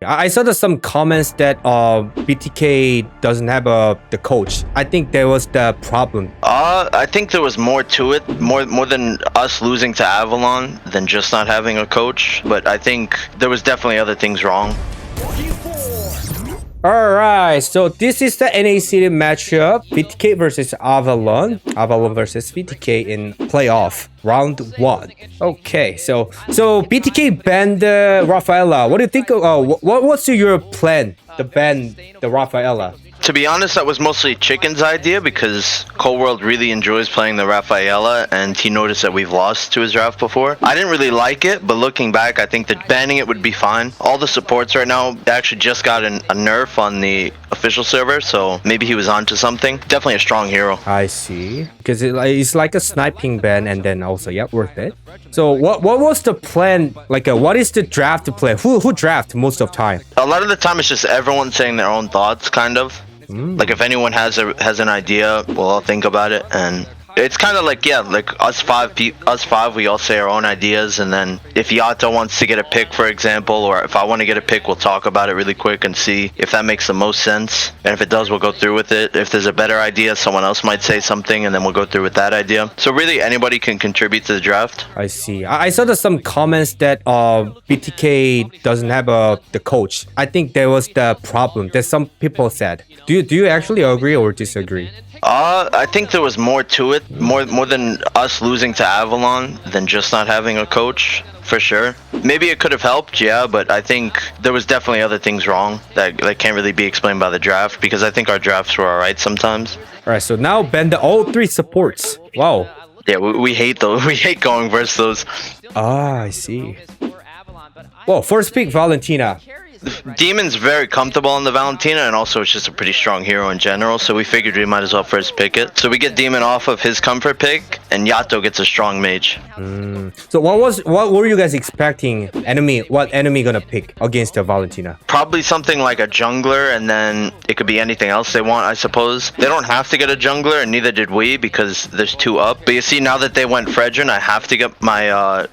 I saw some comments that BTK doesn't have the coach. I think there was the problem. I think there was more to it, more than us losing to Avalon than just not having a coach. But I think there was definitely other things wrong. Alright, so this is the NA City matchup. BTK versus Avalon. Avalon versus BTK in playoff round 1. Okay, so BTK banned Rafaela. What do you think? What's your plan to ban the Rafaela? To be honest, that was mostly Chicken's idea because Cold World really enjoys playing the Rafaela, and he noticed that we've lost to his draft before. I didn't really like it, but looking back, I think that banning it would be fine. All the supports right now actually just got a nerf on the official server, so maybe he was onto something. Definitely a strong hero. I see, because it's like a sniping ban, and then also worth it. So what was the plan? Like, what is the draft to play? Who draft most of the time? A lot of the time, it's just everyone saying their own thoughts, kind of. Like if anyone has an idea, we'll all think about it, and it's kind of like like us five, we all say our own ideas, and then if Yato wants to get a pick, for example, or if I want to get a pick, we'll talk about it really quick and see if that makes the most sense, and if it does, we'll go through with it. If there's a better idea, someone else might say something, and then we'll go through with that idea. So really, anybody can contribute to the draft. I see. I saw some comments that BTK doesn't have the coach. I think there was the problem that some people said. Do you actually agree or disagree? I think there was more to it, more than us losing to Avalon than just not having a coach, for sure. Maybe it could have helped, yeah, but I think there was definitely other things wrong that can't really be explained by the draft, because I think our drafts were alright sometimes. Alright, so now ban all 3 supports. Wow. Yeah, we hate those. We hate going versus those. Ah, I see. Well, first pick Valentina. Demon's very comfortable on the Valentina, and also it's just a pretty strong hero in general, so we figured we might as well first pick it. So we get Demon off of his comfort pick, and Yato gets a strong mage. So what were you guys expecting? What enemy gonna pick against the Valentina? Probably something like a jungler, and then it could be anything else they want, I suppose. They don't have to get a jungler, and neither did we, because there's 2 up. But you see, now that they went Fredrin, I have to get my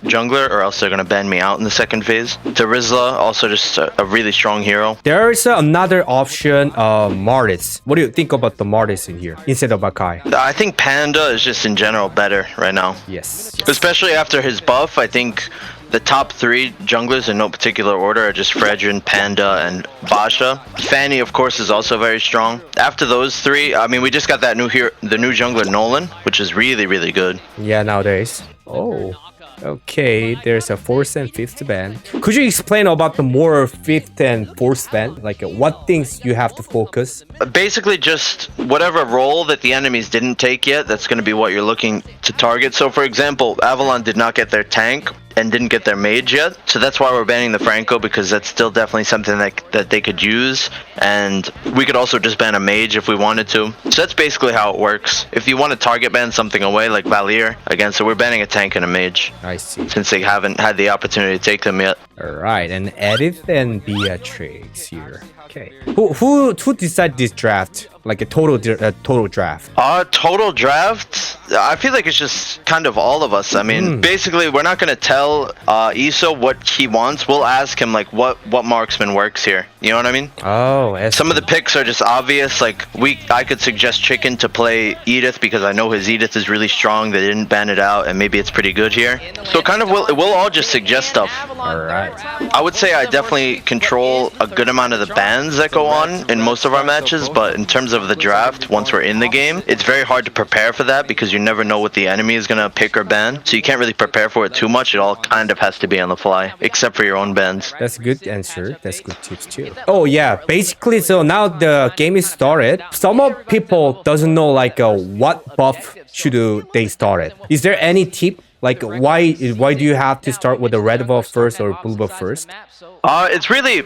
jungler, or else they're gonna ban me out in the second phase. Terizla, also just a really strong hero. There is another option, Martis. What do you think about the Martis in here instead of Akai? I think Panda is just in general better right now. Yes. Especially after his buff, I think the top 3 junglers in no particular order are just Fredrin, Panda, and Basha. Fanny, of course, is also very strong. After those 3, I mean, we just got that new jungler Nolan, which is really, really good. Yeah, nowadays. Oh. Okay, there's a 4th and 5th ban. Could you explain about the more 5th and 4th ban? Like what things you have to focus? Basically just whatever role that the enemies didn't take yet, that's going to be what you're looking to target. So for example, Avalon did not get their tank and didn't get their mage yet, so that's why we're banning the Franco, because that's still definitely something that they could use, and we could also just ban a mage if we wanted to. So that's basically how it works. If you want to target ban something away, like Valier, again, so we're banning a tank and a mage. I see. Since they haven't had the opportunity to take them yet. Alright, and Edith and Beatrix here. Okay. Who decided this draft? Like a total draft? Total draft? I feel like it's just kind of all of us. I mean, basically, we're not going to tell Iso what he wants. We'll ask him, like, what marksman works here. You know what I mean? Oh, some of the picks are just obvious. Like, I could suggest Chicken to play Edith because I know his Edith is really strong. They didn't ban it out, and maybe it's pretty good here. So kind of we'll all just suggest stuff. Alright. I would say I definitely control a good amount of the bans that go on in most of our matches, but in terms of the draft, once we're in the game, it's very hard to prepare for that because you never know what the enemy is going to pick or ban, so you can't really prepare for it too much. It all kind of has to be on the fly, except for your own bans. That's a good answer. That's good tips too. Oh yeah, basically, so now the game is started. Some of people doesn't know like what buff should they start it. Is there any tip? Like why do you have to start with the red buff first or blue buff first? It's really,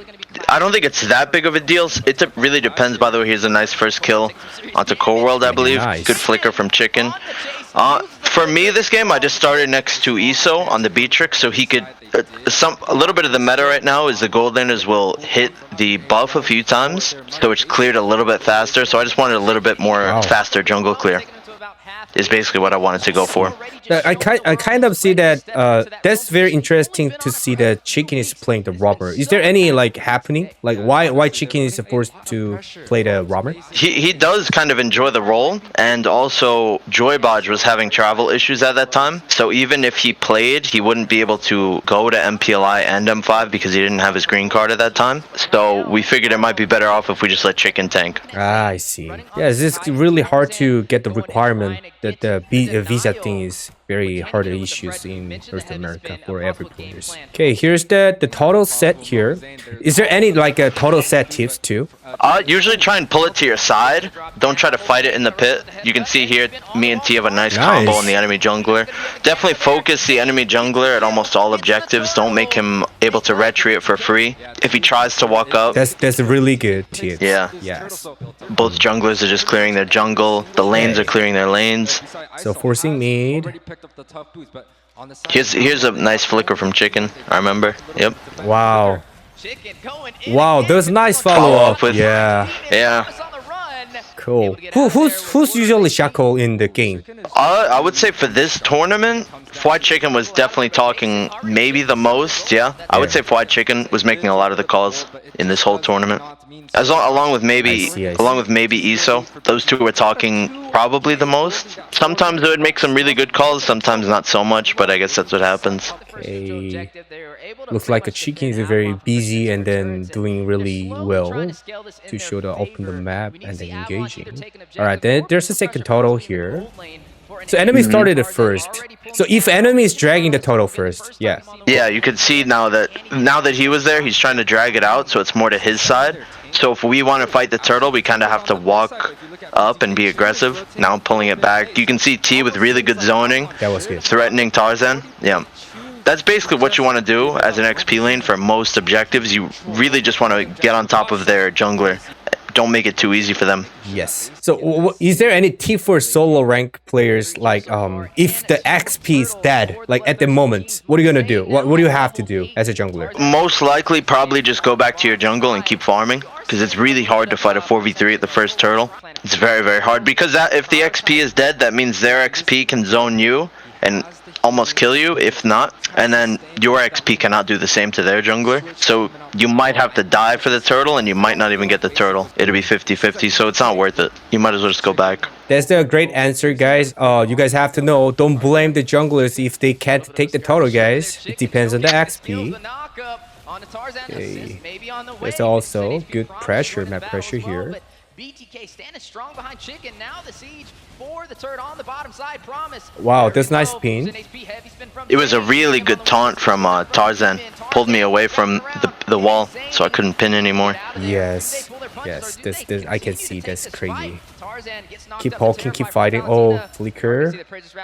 I don't think it's that big of a deal. It really depends. By the way, here's a nice first kill onto Core World, I believe. Nice. Good flicker from Chicken. For me, this game, I just started next to Iso on the Beatrix, so he could. A little bit of the meta right now is the gold laners will hit the buff a few times, so it's cleared a little bit faster. So I just wanted a little bit more faster jungle clear. is basically what I wanted to go for. I kind of see that that's very interesting to see that Chicken is playing the robber. Is there any like happening? Like why Chicken is forced to play the robber? He does kind of enjoy the role, and also Joybodge was having travel issues at that time, so even if he played, he wouldn't be able to go to MPLI and M5 because he didn't have his green card at that time. So we figured it might be better off if we just let Chicken tank. Ah, I see. Yeah, it's really hard to get the requirement that the visa thing is very hard issues in North America for every players. Okay, here's the total set here. Is there any like a total set tips too? Usually try and pull it to your side. Don't try to fight it in the pit. You can see here, me and T have a nice combo on the enemy jungler. Definitely focus the enemy jungler at almost all objectives. Don't make him able to retreat it for free. If he tries to walk up, that's a really good tip. Yeah. Yes. Both junglers are just clearing their jungle. The lanes are clearing their lanes. So forcing mid. Here's a nice flicker from Chicken. I remember. Yep. Wow. Wow, there's nice follow up. with Yeah. Cool. Who's usually Shackle in the game? I would say for this tournament, Fried Chicken was definitely talking maybe the most. Yeah, I would say Fried Chicken was making a lot of the calls in this whole tournament. Along with maybe Iso, those two were talking probably the most. Sometimes they would make some really good calls, sometimes not so much, but I guess that's what happens. Okay. Looks like a Chicken is very busy and then doing really well to show the open the map and then engaging. Alright, then there's a second total here. So enemy started it first. So if enemy is dragging the total first, yeah. Yeah, you can see now that he was there, he's trying to drag it out, so it's more to his side. So if we want to fight the turtle, we kind of have to walk up and be aggressive. Now I'm pulling it back. You can see T with really good zoning. That was good. Threatening Tarzan. Yeah. That's basically what you want to do as an XP lane for most objectives. You really just want to get on top of their jungler. Don't make it too easy for them. Yes. So is there any tip for solo rank players, like if the XP is dead, like at the moment, what are you gonna do? What do you have to do as a jungler? Most likely probably just go back to your jungle and keep farming, because it's really hard to fight a 4v3 at the first turtle. It's very, very hard, because if the XP is dead, that means their XP can zone you and almost kill you if not, and then your XP cannot do the same to their jungler, so you might have to die for the turtle and you might not even get the turtle. It'll be 50-50, so it's not worth it. You might as well just go back. That's a great answer, guys. You guys have to know, don't blame the junglers if they can't take the turtle, guys. It depends on the XP. Okay. There's also good pressure, map pressure here. BTK standing strong behind Chicken. Now the siege for the turret on the bottom side. Promise. Wow, that's nice pin. It was a really good taunt from Tarzan. Pulled me away from the wall, so I couldn't pin anymore. Yes. Yes, this I can see that's crazy. Keep poking, keep fighting. Oh, flicker.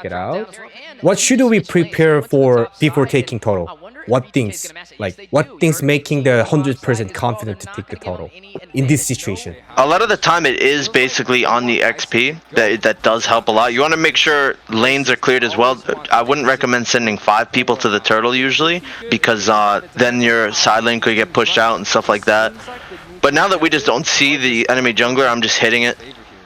Get out. What should we prepare for before taking total? What things? Like, what things making the 100% confident to take the total in this situation? A lot of the time it is basically on the XP. That does help a lot. You want to make sure lanes are cleared as well. I wouldn't recommend sending 5 people to the turtle usually, because then your side lane could get pushed out and stuff like that. But now that we just don't see the enemy jungler, I'm just hitting it.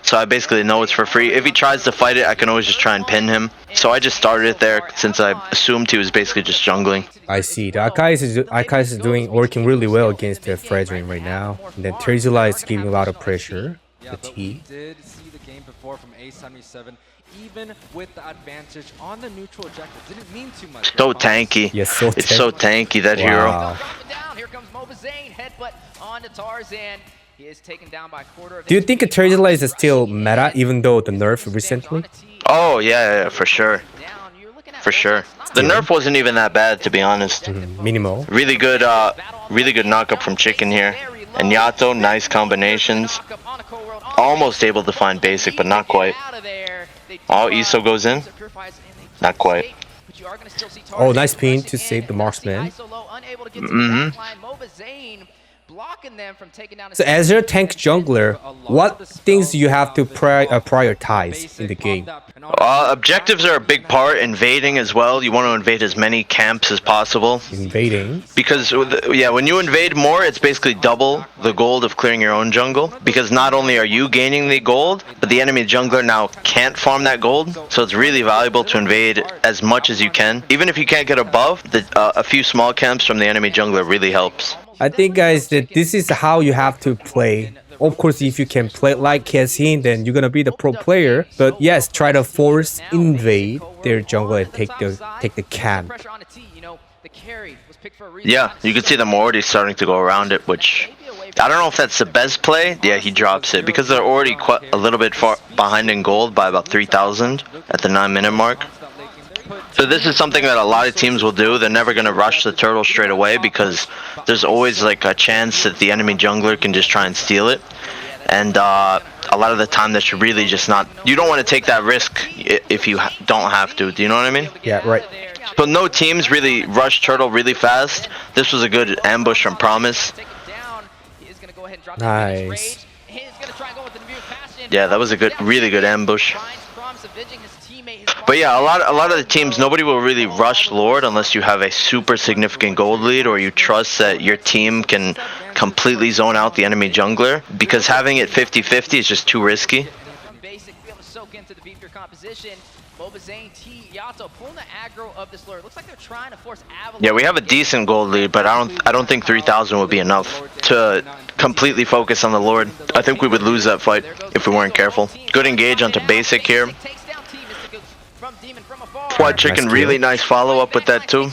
So I basically know it's for free. If he tries to fight it, I can always just try and pin him. So I just started it there since I assumed he was basically just jungling. I see. The Akai is working really well against the Fredrin right now. And then Terzula is giving a lot of pressure. The T. Did see the game before from A77. Even with the advantage on the neutral objective, didn't mean too much. So tanky. Yes, so it's so tanky, that hero. Here comes Mobazane, headbutt onto Tarzan. He is taken down by a quarter of. Do you think Terzula is still meta even though the nerf recently? Oh yeah, for sure. For sure. The nerf wasn't even that bad, to be honest. Minimal. Really good knockup from Chicken here. And Yato, nice combinations. Almost able to find basic, but not quite. Oh, Iso goes in. Not quite. Oh, nice pin to save the marksman. blocking them from taking down. So as your tank jungler, what things you have to prioritize in the game? Objectives are a big part. Invading as well. You want to invade as many camps as possible. Invading. Because, when you invade more, it's basically double the gold of clearing your own jungle. Because not only are you gaining the gold, but the enemy jungler now can't farm that gold. So it's really valuable to invade as much as you can. Even if you can't get above, a few small camps from the enemy jungler really helps. I think, guys, that this is how you have to play. Of course, if you can play like Kessin, then you're gonna be the pro player. But yes, try to force invade their jungle and take the camp. Yeah, you can see them already starting to go around it, which I don't know if that's the best play. Yeah, he drops it because they're already quite a little bit far behind in gold by about 3,000 at the 9-minute mark. So this is something that a lot of teams will do. They're never going to rush the turtle straight away because there's always like a chance that the enemy jungler can just try and steal it. And a lot of the time that should really just not... You don't want to take that risk if you don't have to. Do you know what I mean? Yeah, right. But no teams really rush turtle really fast. This was a good ambush from Promise. Nice. Yeah, that was a really good ambush. But yeah, a lot of the teams, nobody will really rush Lord unless you have a super significant gold lead or you trust that your team can completely zone out the enemy jungler, because having it 50-50 is just too risky. Yeah, we have a decent gold lead, but I don't think 3,000 would be enough to completely focus on the Lord. I think we would lose that fight if we weren't careful. Good engage onto basic here. Quad Chicken, really nice follow-up with that too.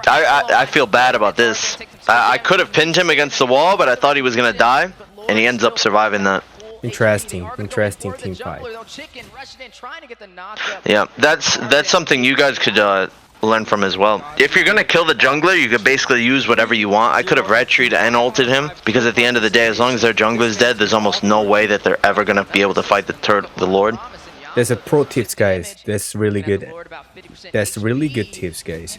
I feel bad about this. I could have pinned him against the wall, but I thought he was going to die, and he ends up surviving that. Interesting team fight. Yeah, that's something you guys could learn from as well. If you're gonna kill the jungler, you could basically use whatever you want. I could have red treed and ulted him, because at the end of the day, as long as their jungler is dead, there's almost no way that they're ever gonna be able to fight the Lord. There's a pro tips, guys. That's really good. That's really good tips, guys.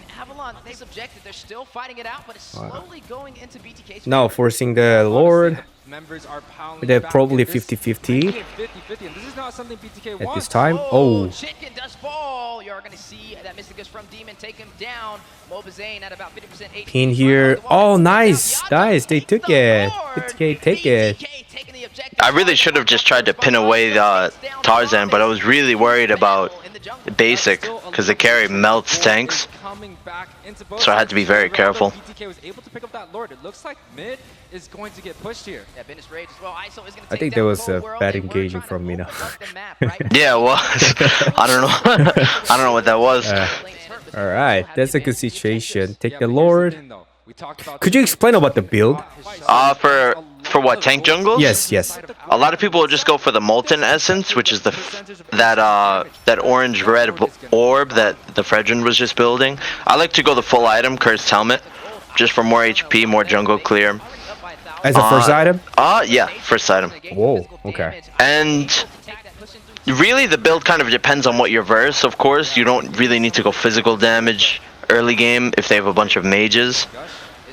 Now forcing the Lord. They're probably 50-50 at this time. Oh, Chicken does fall. You're going to see that Mysticus from Demon take him down. Mobazane at about 50% HP. pin here. Oh, nice. They took it. BTK take it. I really should have just tried to pin away Tarzan, but I was really worried about basic because the carry melts tanks, so I had to be very careful. BTK was able to pick up that Lord. It looks like mid is going to get pushed here. I think there was a bad engaging from Mina. Yeah, it was. I don't know. I don't know what that was. All right, that's a good situation. Take the Lord. Could you explain about the build? For what, tank jungles? Yes. A lot of people will just go for the molten essence, which is that orange red orb that the Fredrin was just building. I like to go the full item, Cursed Helmet, just for more HP, more jungle clear. As a first item? Yeah, first item. Whoa, okay. And really the build kind of depends on what your verse, of course. You don't really need to go physical damage early game if they have a bunch of mages.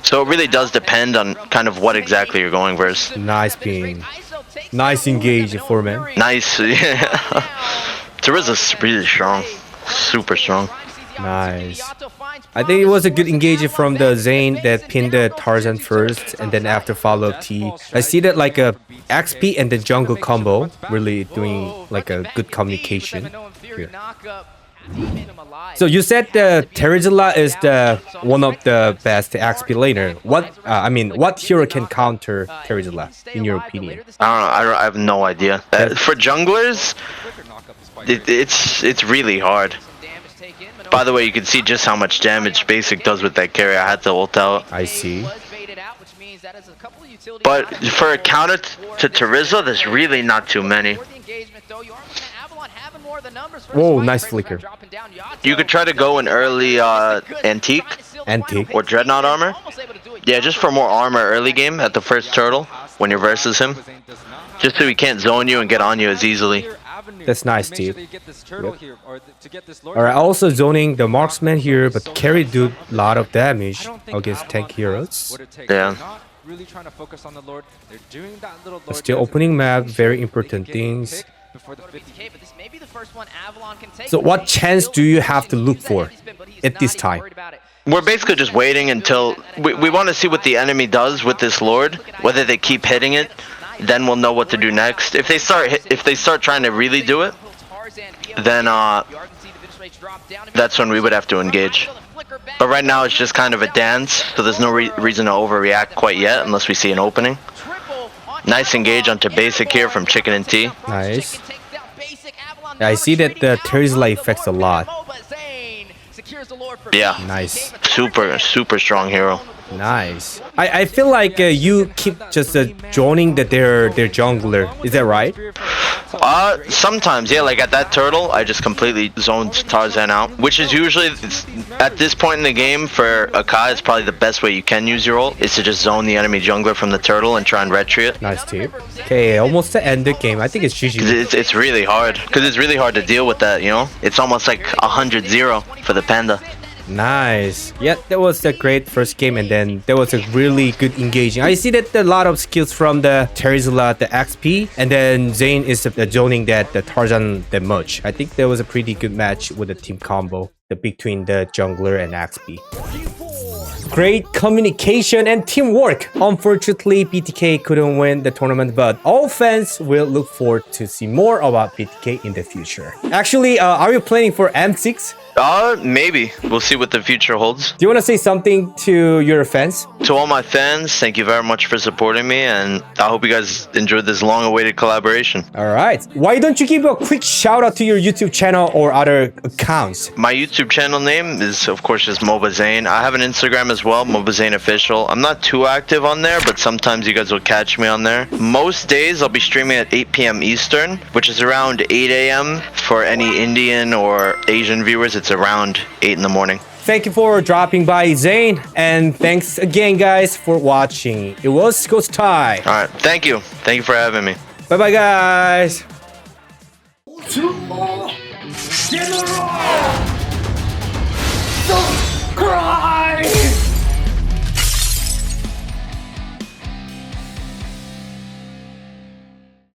So it really does depend on kind of what exactly you're going versus. Nice ping. Nice engage for man. Nice, yeah. Terizza's really strong. Super strong. Nice. I think it was a good engagement from the Zane that pinned the Tarzan first and then after follow T. I see that like a XP and the jungle combo really doing like a good communication here. So you said the Terizla is the one of the best XP laner. What hero can counter Terizla in your opinion? I don't know. I have no idea. For junglers, it's really hard. By the way, you can see just how much damage Basic does with that carry. I had to ult out. I see. But for a counter to Terizla, there's really not too many. Whoa, nice flicker. You could try to go in early Antique or Dreadnought armor. Yeah, just for more armor early game at the first turtle when you're versus him. Just so he can't zone you and get on you as easily. avenue. That's nice, to make sure Steve. they get this turtle here, or to get this Lord. All right, also zoning the marksman here, but So carry far, do some of a lot the of damage I don't think against Avalon tank has heroes. what it takes. Yeah. They're not really trying to focus on the Lord. They're doing that little Lord Still dance, opening and they're map, making very sure that they important can get a things. pick before the For 50. BTK, but this may be the first one Avalon can take. So what chance do you have to look for at this time? We're basically just waiting until we want to see what the enemy does with this Lord, whether they keep hitting it, then we'll know what to do next. If they start trying to really do it, then that's when we would have to engage. But right now it's just kind of a dance, so there's no reason to overreact quite yet unless we see an opening. Nice engage onto basic here from Chicken and Tea. Nice. Yeah, I see that the Tesla affects a lot. Yeah. Nice. Super strong hero. Nice. I feel like you keep just joining their jungler. Is that right? Sometimes, yeah, like at that turtle, I just completely zoned Tarzan out, which is usually, at this point in the game, for a Kai, it's probably the best way you can use your ult, is to just zone the enemy jungler from the turtle and try and retry it. Nice tip. Okay, almost to end the game. I think it's GG. It's really hard, because it's really hard to deal with that, you know? It's almost like 100-0 for the Panda. Nice. Yeah, that was a great first game, and then there was a really good engaging. I see that a lot of skills from the Terizla, the XP, and then Zane is zoning that the Tarzan that much. I think there was a pretty good match with the team combo between the jungler and XP. Great communication and teamwork. Unfortunately, BTK couldn't win the tournament, but all fans will look forward to see more about BTK in the future. Actually, are you planning for M6? Maybe. We'll see what the future holds. Do you want to say something to your fans? To all my fans, thank you very much for supporting me, and I hope you guys enjoyed this long-awaited collaboration. All right. Why don't you give a quick shout out to your YouTube channel or other accounts? My YouTube channel name is, of course, just Mobazane. I have an Instagram as well, Mobazane Official. I'm not too active on there, but sometimes you guys will catch me on there. Most days, I'll be streaming at 8 p.m. Eastern, which is around 8 a.m. For any Indian or Asian viewers, it's around 8 in the morning. Thank you for dropping by, Zane. And thanks again, guys, for watching. It was Ghost Time. All right. Thank you. Thank you for having me. Bye-bye, guys. General!